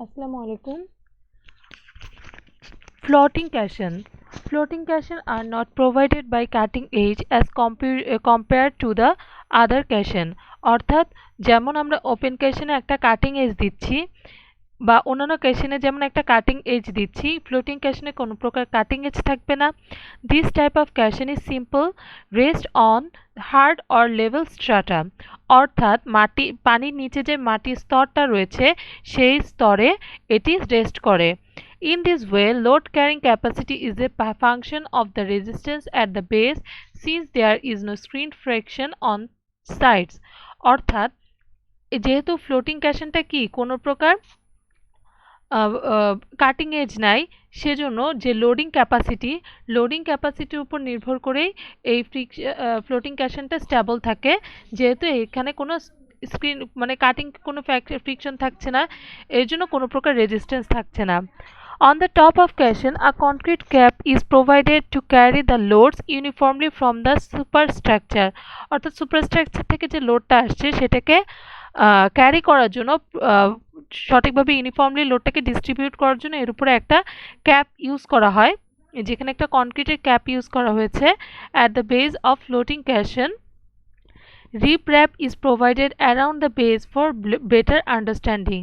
Assalamu alaikum. Floating cation. Floating cation are not provided by cutting edge as compared to the other cation. অর্থাৎ যেমন আমরা open ক্যাশনে একটা cutting edge দিচ্ছি বা অন্যান্য ক্যাশনে যেমন একটা কাটিং এজ দিচ্ছি, ফ্লোটিং ক্যাশনে কোনো প্রকার কাটিং এজ থাকবে না। This type of caisson is simple rest on hard or level strata, অর্থাৎ পানির নিচে যে মাটির স্তরটা রয়েছে সেই স্তরে এটি রেস্ট করে। In this way, load carrying capacity is a function of the resistance at the base since there is no screen friction on sides. অর্থাৎ যেহেতু ফ্লোটিং ক্যাশনটা কি কোনো প্রকার কাটিং এজ নাই, সেজন্য যে লোডিং ক্যাপাসিটির উপর নির্ভর করেই এই ফ্লোটিং ক্যাশনটা স্টেবল থাকে, যেহেতু এখানে কোনো স্ক্রিন মানে কাটিং কোনো ফ্রিকশন থাকছে না, এর জন্য কোনো প্রকার রেজিস্ট্যান্স থাকছে না। On the top of caisson, a concrete cap is provided to carry the loads uniformly from the superstructure. অর্থাৎ সুপারস্ট্রাকচার থেকে যে লোডটা আসছে সেটাকে ক্যারি করার জন্য, সঠিকভাবে ইউনিফর্মলি লোডটাকে ডিস্ট্রিবিউট করার জন্য এর উপরে একটা ক্যাপ ইউজ করা হয়, যেখানে একটা কনক্রিটের ক্যাপ ইউজ করা হয়েছে। At the base of floating caisson riprap is provided around the base for better understanding.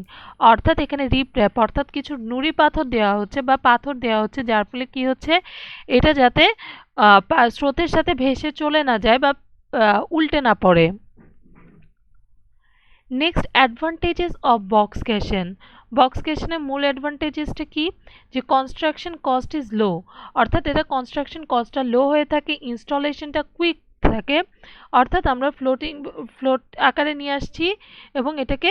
অর্থাৎ এখানে রিপ্র্যাপ অর্থাৎ কিছু নুড়ি পাথর দেওয়া হচ্ছে বা পাথর দেওয়া হচ্ছে, যার ফলে কি হচ্ছে এটা যাতে স্রোতের সাথে ভেসে চলে না যায় বা উল্টে না পড়ে। Next advantages of box caisson. Box ক্যাশনের মূল অ্যাডভান্টেজেসটা কি, যে কনস্ট্রাকশন কস্ট ইজ লো, অর্থাৎ এটা কনস্ট্রাকশন কস্টটা লো হয়ে থাকে, ইনস্টলেশনটা কুইক থাকে, অর্থাৎ আমরা ফ্লোট আকারে নিয়ে আসছি এবং এটাকে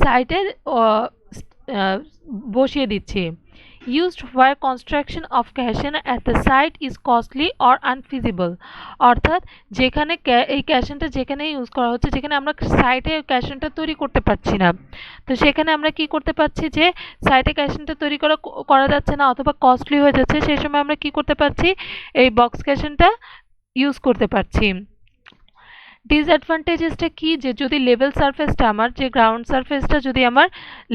সাইটে বসিয়ে দিচ্ছি। used where construction of caisson at the site is costly or unfeasible, অর্থাৎ যেখানে এই ক্যাশনটা যেখানে ইউজ করা হচ্ছে, যেখানে আমরা সাইটে ক্যাশনটা তৈরি করতে পারছি না, তো সেখানে আমরা কি করতে পারছি যে সাইটে ক্যাশনটা তৈরি করা যাচ্ছে না অথবা কস্টলি হয়ে যাচ্ছে, সেই সময় আমরা কি করতে পারছি এই বক্স ক্যাশনটা ইউজ করতে পারছি। ডিসঅ্যাডভান্টেজেসটা কি, যে যদি লেভেল সারফেসটা আমার যে গ্রাউন্ড সারফেসটা যদি আমার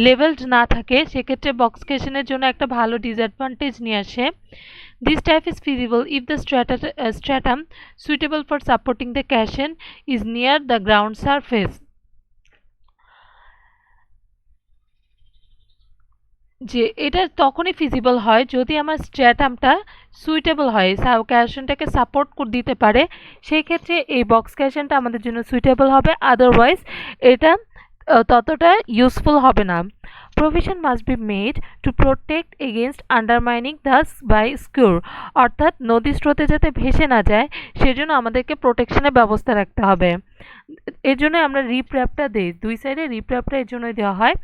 লেভেলড না থাকে, সেক্ষেত্রে বক্স ক্যাশনের জন্য একটা ভালো ডিসঅ্যাডভান্টেজ নিয়ে আসে। This type is feasible if the stratum suitable for supporting the caisson is near the ground surface. যে এটা তখনই ফিজিবল হয় যদি আমার স্ট্র্যাটামটা সুইটেবল হয়, ক্যাশনটাকে সাপোর্ট দিতে পারে, সেই ক্ষেত্রে এই বক্স ক্যাশনটা আমাদের জন্য সুইটেবল হবে, আদারওয়াইজ এটা ততটা ইউজফুল হবে না। Provision must be made to protect against undermining thus by scour, অর্থাৎ নদী স্রোতে যাতে ভেসে না যায় সেজন্য আমাদেরকে প্রোটেকশনের ব্যবস্থা রাখতে হবে। এর জন্য আমরা রিপ্র্যাপটা দিই, দুই সাইডে রিপ্র্যাপটা এর জন্যই দেওয়া হয়।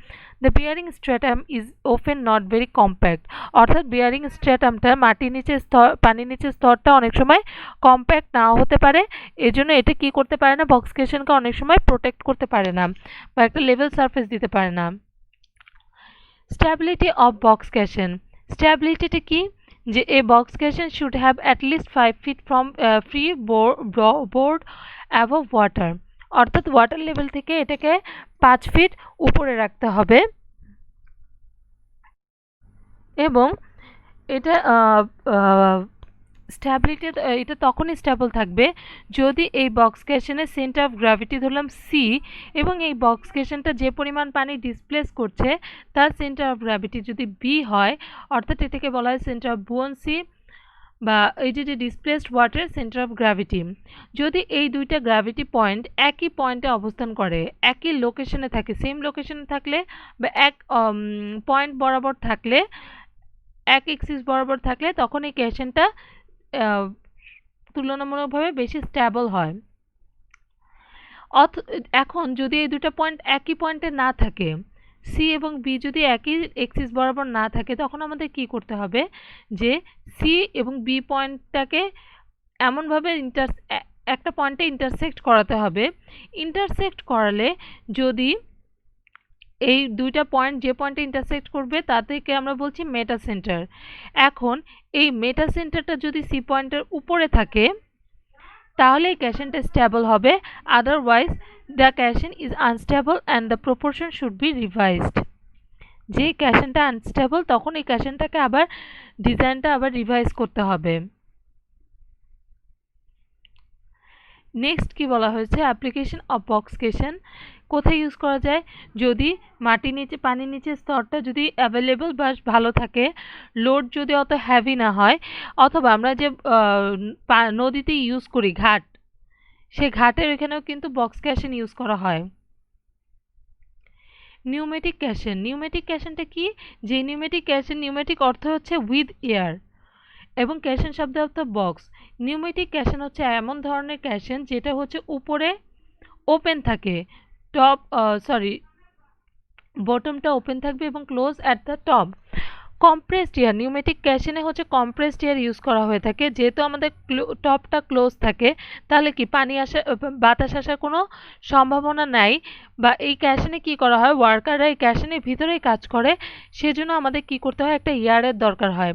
The bearing stratum is often not very compact, অর্থাৎ বিয়ারিং স্ট্র্যাটামটা পানির নিচের স্তরটা অনেক সময় কম্প্যাক্ট নাও হতে পারে, এর জন্য এটা কি করতে পারে না, বক্স ক্যাশনকে অনেক সময় প্রোটেক্ট করতে পারে না বা একটা লেভেল সারফেস দিতে পারে না। Stability of box caisson. স্ট্যাবিলিটিটা কি, যে a box caisson should have at least 5 feet from free board above water, অর্থাৎ ওয়াটার লেভেল থেকে এটাকে 5 ফিট উপরে রাখতে হবে এবং এটা স্ট্যাবিলিটি এটা তখনই স্টেবল থাকবে যদি এই বক্স ক্যাশনের সেন্টার অফ গ্র্যাভিটি ধরলাম সি এবং এই বক্স ক্যাশনটা যে পরিমাণ পানি ডিসপ্লেস করছে তার সেন্টার অফ গ্র্যাভিটি যদি বি হয়, অর্থাৎ এটাকে বলা হয় সেন্টার অফ বুয়ান্সি বা এই যে displaced water centre of gravity. যদি এই দুইটা গ্র্যাভিটি পয়েন্ট একই পয়েন্টে অবস্থান করে, একই লোকেশনে থাকে, সেম লোকেশনে থাকলে বা এক পয়েন্ট বরাবর থাকলে, এক এক্সিস বরাবর থাকলে, তখন এই ক্যাশনটা তুলনামূলকভাবে বেশি স্ট্যাবল হয়। এখন যদি এই দুটো পয়েন্ট একই পয়েন্টে না থাকে, সি এবং বি যদি একই এক্সিস বরাবর না থাকে, তখন আমাদের কি করতে হবে, যে সি এবং বি পয়েন্টটাকে এমনভাবে একটা পয়েন্টে ইন্টারসেক্ট করাতে হবে। ইন্টারসেক্ট করালে যদি এই দুইটা পয়েন্ট যে পয়েন্টে ইন্টারসেক্ট করবে তাদেরকে আমরা বলছি মেটা সেন্টার। এখন এই মেটা সেন্টারটা যদি সি পয়েন্টের উপরে থাকে তাহলে এই ক্যাশনটা স্টেবল হবে, otherwise the caisson is unstable and the proportion should be revised. যে ক্যাশনটা আনস্টেবল তখন এই ক্যাশনটাকে আবার ডিজাইনটা আবার রিভাইজ করতে হবে। নেক্সট কি বলা হয়েছে, অ্যাপ্লিকেশন অফ বক্স কেশন কোথায় ইউজ করা যায়, যদি মাটির নিচে পানির নিচে স্তরটা যদি অ্যাভেলেবল বা ভালো থাকে, লোড যদি অত হ্যাভি না হয়, অথবা আমরা যে নদীতে ইউজ করি ঘাট, সে ঘাটের এখানেও কিন্তু বক্স ক্যাশন ইউজ করা হয়। নিউমেটিক ক্যাশন, নিউমেটিক ক্যাশনটা কি, যে নিউমেটিক ক্যাশন, নিউমেটিক অর্থ হচ্ছে উইথ এয়ার এবং ক্যাশন শব্দ অর্থ বক্স। নিউমেটিক ক্যাশন হচ্ছে এমন ধরনের ক্যাশন যেটা হচ্ছে উপরে ওপেন থাকে, টপ বটমটা ওপেন থাকবে এবং close at the top. Compressed air, pneumatic ক্যাশনে হচ্ছে কম্প্রেসড এয়ার ইউজ করা হয়ে থাকে, যেহেতু আমাদের টপটা ক্লোজ থাকে তাহলে কি পানি আসা বাতাস আসার কোনো সম্ভাবনা নাই, বা এই ক্যাশনে কি করা হয়, ওয়ার্কাররা এই ক্যাশনের ভিতরেই কাজ করে, সেজন্য আমাদের কি করতে হয়, একটা এয়ারের দরকার হয়।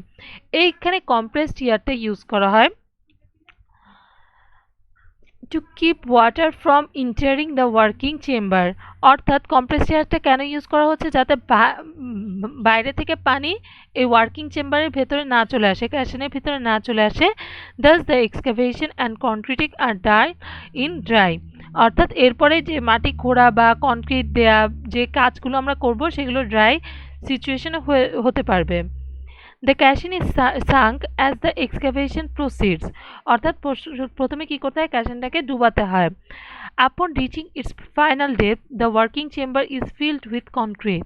এইখানে কম্প্রেসড এয়ারটা ইউজ করা হয় to keep water from entering the working chamber. অর্থাৎ কম্প্রেসড এয়ারটা কেন ইউজ করা হচ্ছে, যাতে বাইরে থেকে পানি এই ওয়ার্কিং চেম্বারের ভেতরে না চলে আসে, ক্যাশনের ভিতরে না চলে আসে। Thus the excavation and concreting are die in dry. অর্থাৎ এরপরে যে মাটি খোঁড়া বা কনক্রিট দেয়া যে কাজগুলো আমরা করব সেগুলো ড্রাই সিচুয়েশনে হতে পারবে। The caisson is sunk as the excavation proceeds. অর্থাৎ প্রথমে কি করতে হয়, ক্যাশনটাকে ডুবাতে হয়। Upon reaching its final depth the working chamber is filled with concrete.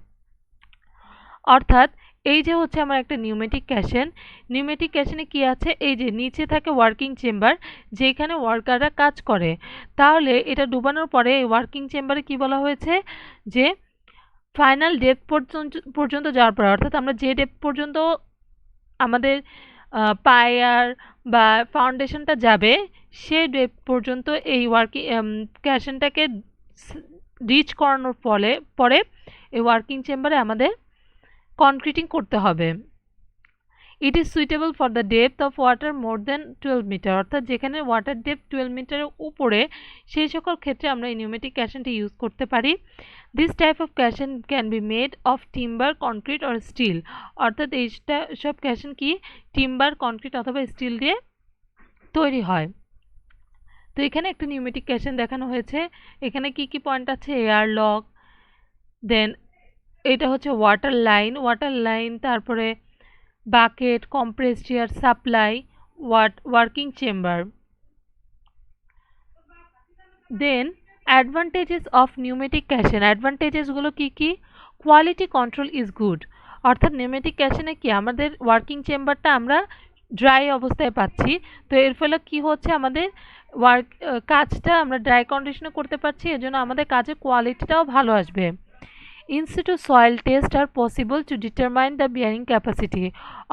অর্থাৎ এই যে হচ্ছে আমার একটা নিউমেটিক ক্যাশন, নিউমেটিক ক্যাশনে কি আছে, এই যে নিচে থাকে ওয়ার্কিং চেম্বার যেখানে ওয়ার্কাররা কাজ করে, তাহলে এটা ডুবানোর পরে এই ওয়ার্কিং চেম্বারে কি বলা হয়েছে, যে ফাইনাল ডেপথ পর্যন্ত যাওয়ার পরে, অর্থাৎ আমরা যে ডেপথ পর্যন্ত আমাদের পায়ার বা ফাউন্ডেশনটা যাবে সে ডেপথ পর্যন্ত এই ওয়ার্কিং ক্যাশনটাকে রিচ করানোর পরে এই ওয়ার্কিং চেম্বারে আমাদের কনক্রিটিং করতে হবে। It is suitable for the depth of water more than 12 metre. অর্থাৎ যেখানে ওয়াটার ডেপথ 12 মিটারের উপরে, সেই সকল ক্ষেত্রে আমরা এই নিউমেটিক ক্যাশনটি ইউজ করতে পারি। This type of caisson can be made of timber, concrete or steel. অর্থাৎ এইটা সব ক্যাশন কি টিম্বার, কনক্রিট অথবা স্টিল দিয়ে তৈরি হয়। তো এখানে একটা নিউমেটিক ক্যাশন দেখানো হয়েছে। এখানে কি কি পয়েন্ট আছে, এয়ার লক, দেন এটা হচ্ছে ওয়াটার লাইন, তারপরে bucket, compressed air supply, working chamber. Then advantages of pneumatic caisson, অ্যাডভান্টেজেসগুলো কি কি, কোয়ালিটি কন্ট্রোল ইজ গুড। অর্থাৎ নিউমেটিক ক্যাশনে কি আমাদের ওয়ার্কিং চেম্বারটা আমরা ড্রাই অবস্থায় পাচ্ছি, তো এর ফলে কি হচ্ছে, আমাদের কাজটা আমরা ড্রাই কন্ডিশনে করতে পারছি, এজন্য আমাদের কাজের কোয়ালিটিটাও ভালো আসবে। In situ soil test are possible to determine the bearing capacity.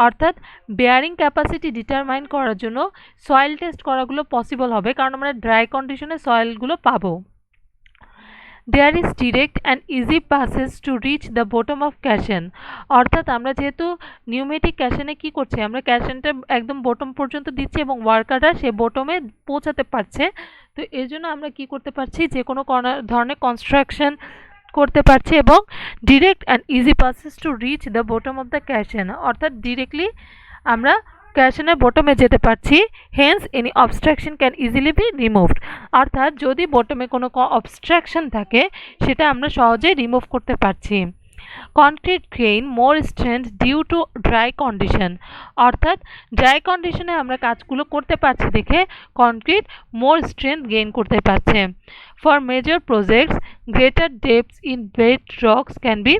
অর্থাৎ বেয়ারিং ক্যাপাসিটি ডিটারমাইন করার জন্য সয়েল টেস্ট করাগুলো পসিবল হবে, কারণ আমরা ড্রাই কন্ডিশনে সয়েলগুলো পাবো। There is direct and easy passes to reach the bottom of caisson. অর্থাৎ আমরা যেহেতু নিউমেটিক ক্যাশনে কি করছি, আমরা ক্যাশনটা একদম বটম পর্যন্ত দিচ্ছি এবং ওয়ার্কাররা সে বটমে পৌঁছাতে পারছে, তো এর জন্য আমরা কি করতে পারছি, যে কোনো ধরনের কনস্ট্রাকশন করতে পারছি এবং direct and easy passes to reach the bottom of the caisson. অর্থাৎ ডিরেক্টলি আমরা ক্যাশনের বটমে যেতে পারছি। Hence any obstruction can easily be removed. অর্থাৎ যদি বটমে কোনো অবস্ট্রাকশন থাকে সেটা আমরা সহজে রিমুভ করতে পারছি। Concrete grain more strength due to dry condition. অর্থাৎ ড্রাই কন্ডিশনে আমরা কাজগুলো করতে পারছি দেখে কনক্রিট মোর স্ট্রেংথ গেইন করতে পারছে। For major projects greater depths in bed rocks can be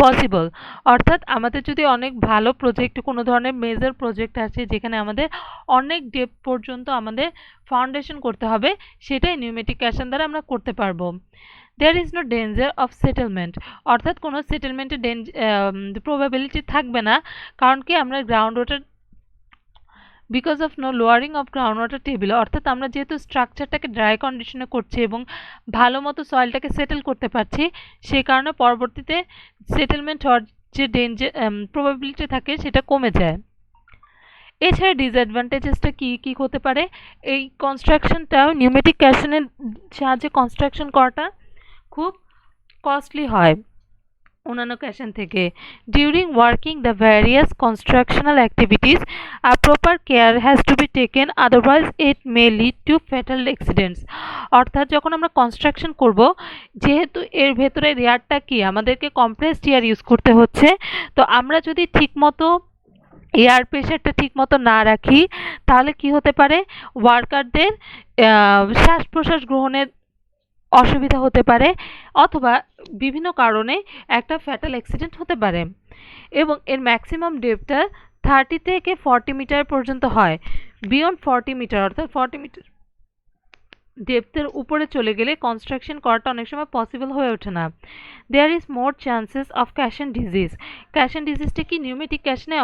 possible. অর্থাৎ আমাদের যদি অনেক ভালো প্রজেক্ট, কোনো ধরনের মেজর প্রজেক্ট আছে যেখানে আমাদের অনেক ডেপথ পর্যন্ত আমাদের ফাউন্ডেশন করতে হবে, সেটাই নিউমেটিক ক্যাশন দ্বারা আমরা করতে পারবো। There is no danger of settlement. অর্থাৎ কোনো সেটেলমেন্টের প্রবাবিলিটি থাকবে না, কারণ কি আমরা ground water because of no lowering of ground water table. অর্থাৎ আমরা যেহেতু স্ট্রাকচারটাকে ড্রাই কন্ডিশনে করছি এবং ভালো মতো সয়েলটাকে সেটেল করতে পারছি, সেই কারণে পরবর্তীতে সেটেলমেন্ট হওয়ার যে প্রবাবিলিটি থাকে সেটা কমে যায়। এছাড়া ডিসঅ্যাডভান্টেজেসটা কি কি হতে পারে, এই কনস্ট্রাকশনটা নিউমেটিক ক্যাশনের সাহায্যে কনস্ট্রাকশন করাটা খুব কস্টলি হয়। অন্যান্য ক্যাশন থেকে। During working the various constructional activities a proper care has to be taken, otherwise it may lead to fatal accidents. অর্থাৎ যখন আমরা কনস্ট্রাকশন করব, যেহেতু এর ভেতরে এয়ারটা কি আমাদেরকে কম্প্রেসড এয়ার ইউজ করতে হচ্ছে, তো আমরা যদি ঠিকমতো এয়ার প্রেশারটা ঠিকমতো না রাখি তাহলে কি হতে পারে, ওয়ার্কারদের শ্বাস প্রশ্বাস গ্রহণের অসুবিধা হতে পারে, অথবা বিভিন্ন কারণে একটা ফ্যাটাল অ্যাক্সিডেন্ট হতে পারে। এবং এর ম্যাক্সিমাম ডেপথটা 30 থেকে 40 মিটার পর্যন্ত হয়। বিয়ন্ড 40 মিটার অর্থাৎ 40 মিটার ডেপথের উপরে চলে গেলে কনস্ট্রাকশন করাটা অনেক সময় পসিবল হয়ে ওঠে না। There is more chances of caisson disease. Caisson ডিজিজটা কি, নিউমেটিক ক্যাশনে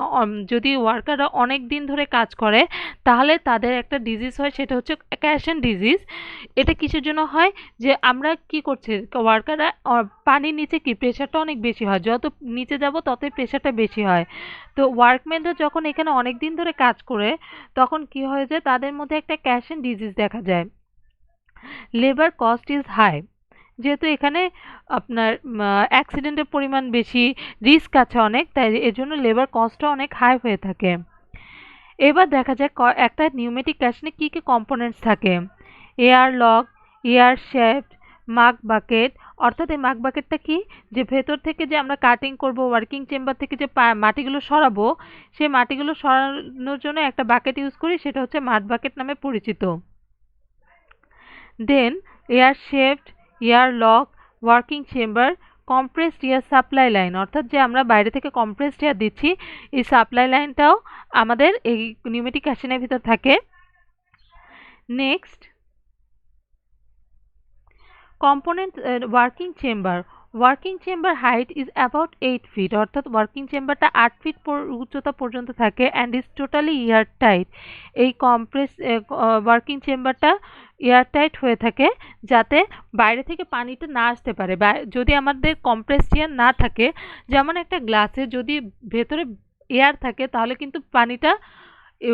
যদি ওয়ার্কাররা অনেক দিন ধরে কাজ করে তাহলে তাদের একটা ডিজিজ হয়, সেটা হচ্ছে ক্যাশন ডিজিজ। এটা কিসের জন্য হয়, যে আমরা কি করছে, ওয়ার্কাররা পানির নিচে কি প্রেশারটা অনেক বেশি হয়, যত নিচে যাব ততই প্রেশারটা বেশি হয়। তো ওয়ার্কম্যানরা যখন এখানে অনেক দিন ধরে কাজ করে তখন কি হয়ে যায়, তাদের মধ্যে একটা ক্যাশন ডিজিজ দেখা যায়। লেবার কস্ট ইজ হাই, যেহেতু এখানে আপনার অ্যাক্সিডেন্টের পরিমাণ বেশি, রিস্ক আছে অনেক, তাই এর জন্য লেবার কস্টও অনেক হাই হয়ে থাকে। এবার দেখা যাক একটা নিউমেটিক ক্যাশনে কী কী কম্পোনেন্টস থাকে। এয়ার লক, এয়ার শ্যাফট, মাগ বাকেট। অর্থাৎ এই মাগ বাকেটটা কি, যে ভেতর থেকে যে আমরা কাটিং করব, ওয়ার্কিং চেম্বার থেকে যে মাটিগুলো সরাবো, সেই মাটিগুলো সরানোর জন্য একটা বাকেট ইউজ করি, সেটা হচ্ছে মাড বাকেট নামে পরিচিত। Then air shaft, air lock, working chamber, compressed air supply line. অর্থাৎ যে আমরা বাইরে থেকে কম্প্রেসড এয়ার দিচ্ছি, এই সাপ্লাই লাইনটাও আমাদের এই নিউমেটিক ক্যাশনের ভিতর থাকে। Next component working chamber. Working chamber height is about 8 feet, অর্থাৎ ওয়ার্কিং চেম্বারটা 8 ফিট উচ্চতা পর্যন্ত থাকে and is totally air tight. এই ওয়ার্কিং চেম্বারটা এয়ার টাইট হয়ে থাকে যাতে বাইরে থেকে পানিটা না আসতে পারে। যদি আমাদের কম্প্রেসড এয়ার না থাকে, যেমন একটা গ্লাসে যদি ভেতরে এয়ার থাকে তাহলে কিন্তু পানিটা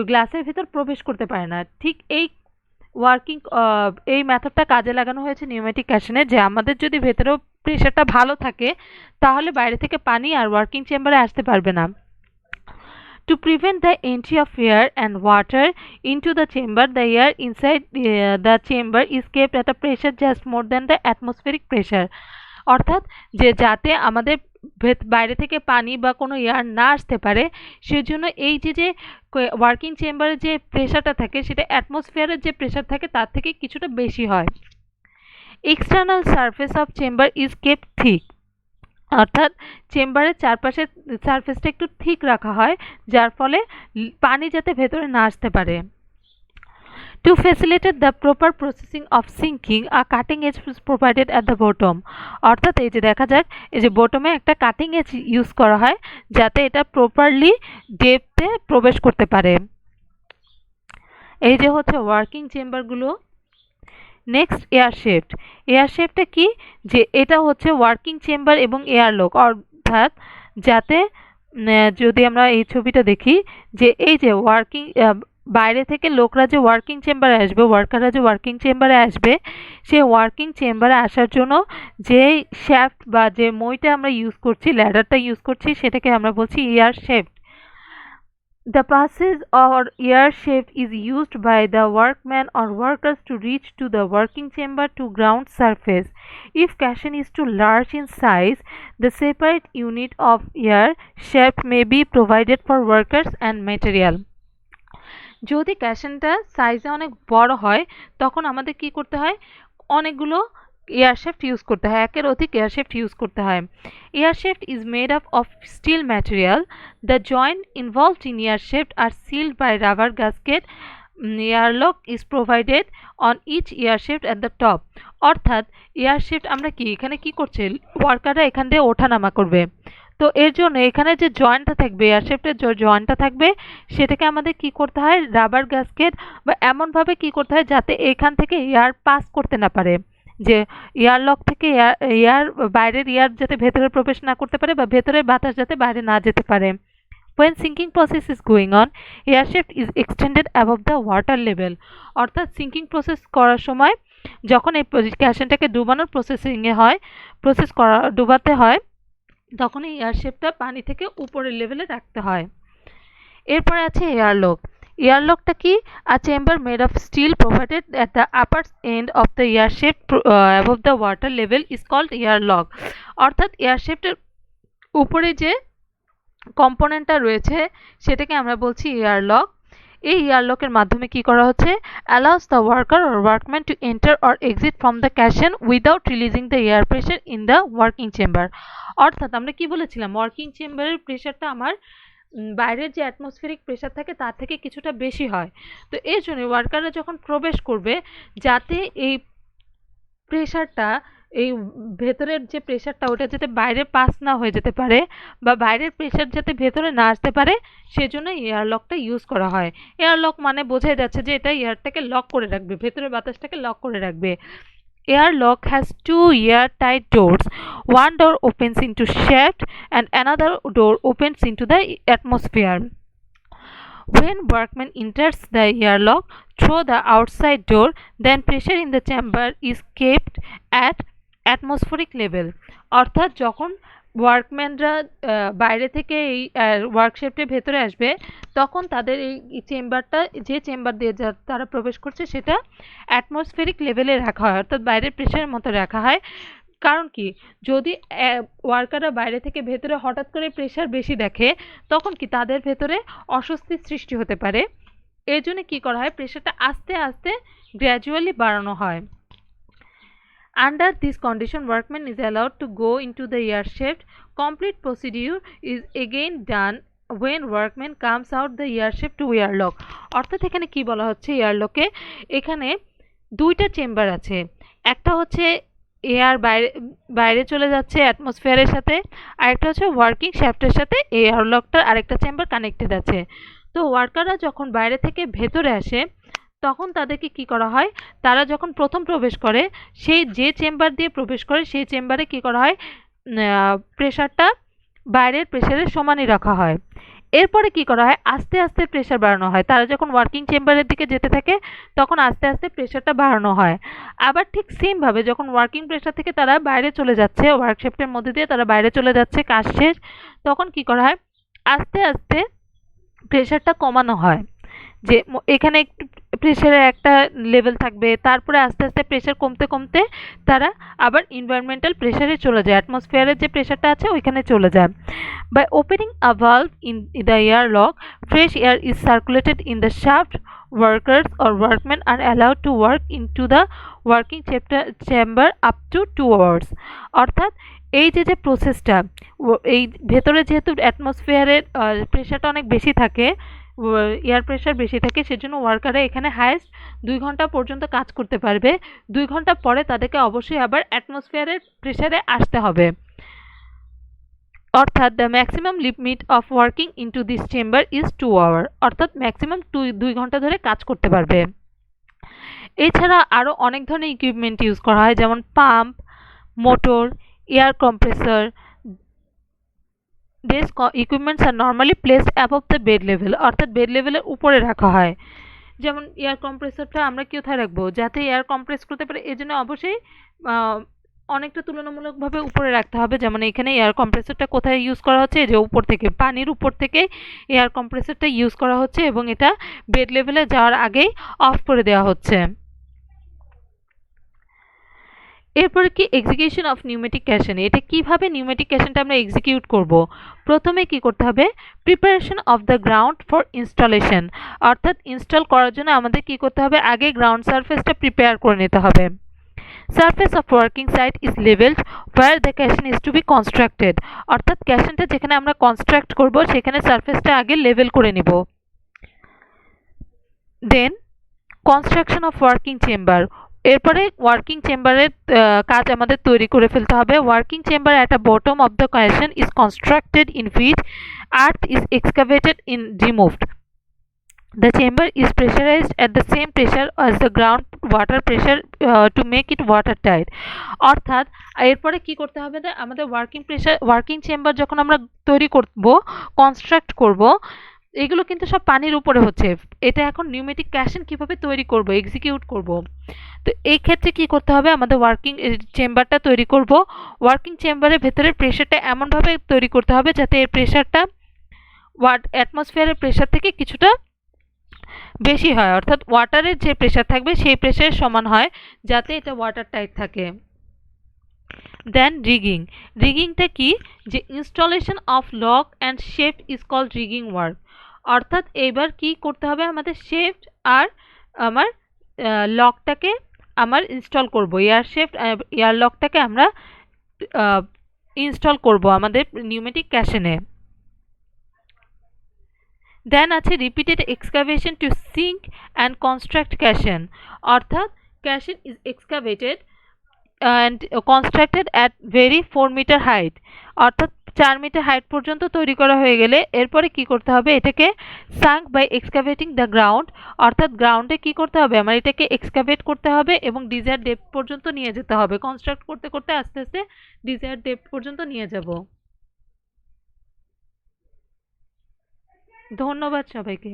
গ্লাসের ভেতর প্রবেশ করতে পারে না। ঠিক ওয়ার্কিং এই মেথডটা কাজে লাগানো হয়েছে নিউমেটিক ক্যাশনে, যে আমাদের যদি ভেতরেও প্রেশারটা ভালো থাকে তাহলে বাইরে থেকে পানি আর ওয়ার্কিং চেম্বারে আসতে পারবে না। To prevent the entry of air and water into the chamber, the air inside the chamber is kept at a pressure just more than the atmospheric pressure. অর্থাৎ যে যাতে আমাদের বাইরে থেকে পানি বা কোনো এয়ার না আসতে পারে, সেজন্য এই যে ওয়ার্কিং চেম্বারে যে প্রেশারটা থাকে সেটা অ্যাটমসফিয়ারের যে প্রেশার থাকে তার থেকে কিছুটা বেশি হয়। External surface of chamber is kept thick, অর্থাৎ চেম্বারের চারপাশের সারফেসটা একটু ঠিক রাখা হয় যার ফলে পানি যাতে ভেতরে না আসতে পারে। To facilitate the proper processing of sinking, a cutting edge is provided at the bottom. অর্থাৎ এই যে দেখা যাক, এই যে বটমে একটা কাটিং এজ ইউজ করা হয় যাতে এটা প্রপারলি ডেপথে প্রবেশ করতে পারে। এই যে হচ্ছে ওয়ার্কিং চেম্বারগুলো। Next air shaft. এয়ার শেফটটা কি, যে এটা হচ্ছে ওয়ার্কিং চেম্বার এবং এয়ার লক, অর্থাৎ যাতে যদি আমরা এই ছবিটা দেখি, যে এই যে ওয়ার্কিং বাইরে থেকে লোকরা যে ওয়ার্কিং চেম্বারে আসবে, ওয়ার্কাররা যে ওয়ার্কিং চেম্বারে আসবে, সে ওয়ার্কিং চেম্বারে আসার জন্য যে শ্যাফট বা যে মইটা আমরা ইউজ করছি, ল্যাডারটা ইউজ করছি, সেটাকে আমরা বলছি air shift. The passage or air shaft is used by the workmen or workers to reach to the working chamber to ground surface. If caisson is too large in size, the separate unit of air shaft may be provided for workers and material. যদি ক্যাশনটা সাইজে অনেক বড় হয় তখন আমাদের কি করতে হয়, অনেকগুলো এয়ারশেফট ইউজ করতে হয়, একের অধিক এয়ারশেফট ইউজ করতে হয়। Airshaft is made up of steel material. The joint involved in airshaft are sealed by rubber gasket. Airlock is provided on each airshaft at the top. অর্থাৎ এয়ারশেফট আমরা কি এখানে কি করছে, ওয়ার্কাররা এখান দিয়ে ওঠানামা করবে, তো এর জন্য এখানে যে জয়েন্টটা থাকবে, এয়ারশেফটের যে জয়েন্টটা থাকবে সেটাকে আমাদের কি করতে হয়, রাবার গ্যাসকেট বা এমনভাবে কি করতে হয় যাতে এখান থেকে এয়ার পাস করতে না পারে, যে এয়ার লক থেকে এয়ার বাইরের এয়ার যাতে ভেতরে প্রবেশ না করতে পারে বা ভেতরের বাতাস যাতে বাইরে না যেতে পারে। When sinking process is going on, air shaft is extended above the water level. অর্থাৎ সিঙ্কিং প্রসেস করার সময় যখন এই ক্যাশনটাকে ডুবানোর প্রসেসিংয়ে হয়, ডুবাতে হয়, তখন এই এয়ার শেপটা পানি থেকে উপরের লেভেলে রাখতে হয়। এরপরে আছে এয়ারলক। এয়ারলকটা কি? A chamber made of steel provided at the upper end of the air shaft above the water level is called airlock. অর্থাৎ এয়ার শেপটার উপরে যে কম্পোনেন্টটা রয়েছে সেটাকে আমরা বলছি এয়ারলক। এই এয়ারলকের মাধ্যমে কি করা হচ্ছে? allows the worker or workman to enter or exit from the caisson without releasing the air pressure in the working chamber। অর্থাৎ আমরা কি বলেছিলাম, ওয়ার্কিং চেম্বারের প্রেশারটা আমার বাইরের যে অ্যাটমসফেরিক প্রেশার থাকে তার থেকে কিছুটা বেশি হয়। তো এর জন্য ওয়ার্কাররা যখন প্রবেশ করবে, যাতে এই প্রেশারটা, এই ভেতরের যে প্রেশারটা ওটা যাতে বাইরে পাস না হয়ে যেতে পারে বা বাইরের প্রেশার যাতে ভেতরে না আসতে পারে, সেজন্য এয়ারলকটা ইউজ করা হয়। এয়ারলক মানে বোঝাই যাচ্ছে যে এটা এয়ারটাকে লক করে রাখবে, ভেতরের বাতাসটাকে লক করে রাখবে। Airlock has two airtight doors. One door opens into shaft and another door opens into the atmosphere. When workman enters the airlock through the outside door, then pressure in the chamber is kept at atmospheric level। অর্থাৎ যখন ওয়ার্কম্যানরা বাইরে থেকে এই ওয়ার্কশপের ভেতরে আসবে, তখন তাদের এই চেম্বারটা, যে চেম্বার দিয়ে তারা প্রবেশ করছে সেটা অ্যাটমসফেরিক লেভেলে রাখা হয়, অর্থাৎ বাইরের প্রেশারের মতো রাখা হয়। কারণ কি, যদি ওয়ার্কাররা বাইরে থেকে ভেতরে হঠাৎ করে প্রেশার বেশি দেখে, তখন কি তাদের ভেতরে অস্বস্তির সৃষ্টি হতে পারে। এর জন্য কি করা হয়, প্রেশারটা আস্তে আস্তে গ্র্যাজুয়ালি বাড়ানো হয়। Under this condition, workman is allowed to go into the air shaft. Complete procedure is again done when workman comes out the air shaft to airlock। অর্থাৎ এখানে কি বলা হচ্ছে, এয়ারলকে এখানে দুইটা চেম্বার আছে। একটা হচ্ছে এয়ার বাইরে বাইরে চলে যাচ্ছে অ্যাটমসফিয়ারের সাথে, আরেকটা হচ্ছে ওয়ার্কিং শ্যাফটের সাথে এয়ারলকটার আরেকটা চেম্বার কানেক্টেড আছে। তো ওয়ার্কাররা যখন বাইরে থেকে ভেতরে আসে, তখন তাদেরকে কি করা হয়, তারা যখন প্রথম প্রবেশ করে, সেই যে চেম্বার দিয়ে প্রবেশ করে সেই চেম্বারে কি করা হয়, প্রেশারটা বাইরের প্রেশারের সমানই রাখা হয়। এরপরে কি করা হয়, আস্তে আস্তে প্রেশার বাড়ানো হয়। তারা যখন ওয়ার্কিং চেম্বারের দিকে যেতে থাকে তখন আস্তে আস্তে প্রেশারটা বাড়ানো হয়। আবার ঠিক সেমভাবে যখন ওয়ার্কিং প্রেশার থেকে তারা বাইরে চলে যাচ্ছে, ওয়ার্কশপের মধ্যে দিয়ে তারা বাইরে চলে যাচ্ছে কাজ শেষ, তখন কি করা হয়, আস্তে আস্তে প্রেশারটা কমানো হয়। যে এখানে একটু প্রেশারের একটা লেভেল থাকবে, তারপরে আস্তে আস্তে প্রেশার কমতে কমতে তারা আবার এনভায়রনমেন্টাল প্রেশারে চলে যায়, অ্যাটমসফিয়ারের যে প্রেশারটা আছে ওইখানে চলে যায়। By opening a valve in the airlock, fresh air is circulated in the shaft. Workers or workmen are allowed to work into the working chamber up to 2 hours। অর্থাৎ এই যে প্রসেসটা, এই ভেতরে যেহেতু অ্যাটমসফিয়ারের প্রেশারটা অনেক বেশি থাকে, এয়ার প্রেশার বেশি থাকে, সেজন্য ওয়ার্কাররা এখানে হাইয়েস্ট 2 ঘন্টা পর্যন্ত কাজ করতে পারবে। 2 ঘন্টা পরে তাদেরকে অবশ্যই আবার অ্যাটমসফিয়ারের প্রেশারে আসতে হবে। অর্থাৎ the maximum limit of working into this chamber is 2 hour. অর্থাৎ ম্যাক্সিমাম 2 ঘন্টা ধরে কাজ করতে পারবে। এছাড়া আরও অনেক ধরনের ইকুইপমেন্ট ইউজ করা হয়, যেমন pump, motor, air compressor. These equipments are normally placed above the bed level। অর্থাৎ বেড লেভেলের উপরে রাখা হয়। যেমন এয়ার কম্প্রেসরটা আমরা কোথায় রাখবো, যাতে এয়ার কম্প্রেস করতে পারে, এই জন্য অবশ্যই অনেকটা তুলনামূলকভাবে উপরে রাখতে হবে। যেমন এখানে এয়ার কম্প্রেসরটা কোথায় ইউজ করা হচ্ছে, যে উপর থেকে, পানির উপর থেকে এয়ার কম্প্রেসরটা ইউজ করা হচ্ছে এবং এটা বেড লেভেলে যাওয়ার আগেই অফ করে দেওয়া হচ্ছে। এরপরে কি, এক্সিকিউশন অফ নিউমেটিক ক্যাশন। এটা কিভাবে নিউমেটিক ক্যাশনটা আমরা এক্সিকিউট করব। প্রথমে কি করতে হবে, preparation of the ground for installation. অর্থাৎ ইনস্টল করার জন্য আমাদের কি করতে হবে, আগে গ্রাউন্ড সারফেসটা প্রিপেয়ার করে নিতে হবে। Surface of working site is levelled where the caisson is to be constructed. অর্থাৎ ক্যাশনটা যেখানে আমরা কনস্ট্রাক্ট করব সেখানে সারফেসটা আগে লেভেল করে নিব। Then construction of working chamber. এরপরে ওয়ার্কিং চেম্বারের কাজ আমাদের তৈরি করে ফেলতে হবে। Working chamber at a bottom of the caisson is constructed in which earth is excavated in removed. The chamber is pressurized at the same pressure as the ground water pressure to make it watertight। অর্থাৎ এরপরে কি করতে হবে, আমাদের working chamber যখন আমরা তৈরি করব, কনস্ট্রাক্ট করব, এগুলো কিন্তু সব পানির উপরে হচ্ছে। এটা এখন নিউমেটিক ক্যাশন কিভাবে তৈরি করব, এক্সিকিউট করব। তো এই ক্ষেত্রে কি করতে হবে, আমাদের ওয়ার্কিং চেম্বারটা তৈরি করব। ওয়ার্কিং চেম্বারের ভেতরে প্রেশারটা এমনভাবে তৈরি করতে হবে যাতে এর প্রেশারটা অ্যাটমসফিয়ারের প্রেশার থেকে কিছুটা বেশি হয়, অর্থাৎ ওয়াটারের যে প্রেশার থাকবে সেই প্রেশারের সমান হয়, যাতে এটা ওয়াটার টাইট থাকে। দেন রিগিং। রিগিংটা কি, যে installation of lock and shaft is called rigging work. অর্থাৎ এবার কি করতে হবে, আমাদের শেফট আর আমার লকটাকে আমার ইনস্টল করব, এয়ার শেফট এয়ার লকটাকে আমরা ইনস্টল করব আমাদের নিউমেটিক ক্যাশনে। দেন আছে repeated excavation to sink and construct caisson. অর্থাৎ caisson is excavated and constructed at very 4 metre height. অর্থাৎ 4 মিটার হাইট পর্যন্ত তৈরি করা হয়ে গেলে এরপরে কি করতে হবে, এটাকে সাঙ্ক বাই এক্সকাভেটিং দ্য গ্রাউন্ড। অর্থাৎ গ্রাউন্ডে কি করতে হবে, আমার এটাকে এক্সকাভেট করতে হবে এবং ডিজায়ার ডেপথ পর্যন্ত নিয়ে যেতে হবে। কনস্ট্রাক্ট করতে করতে আস্তে আস্তে ডিজায়ার ডেপথ পর্যন্ত নিয়ে যাব। ধন্যবাদ সবাইকে।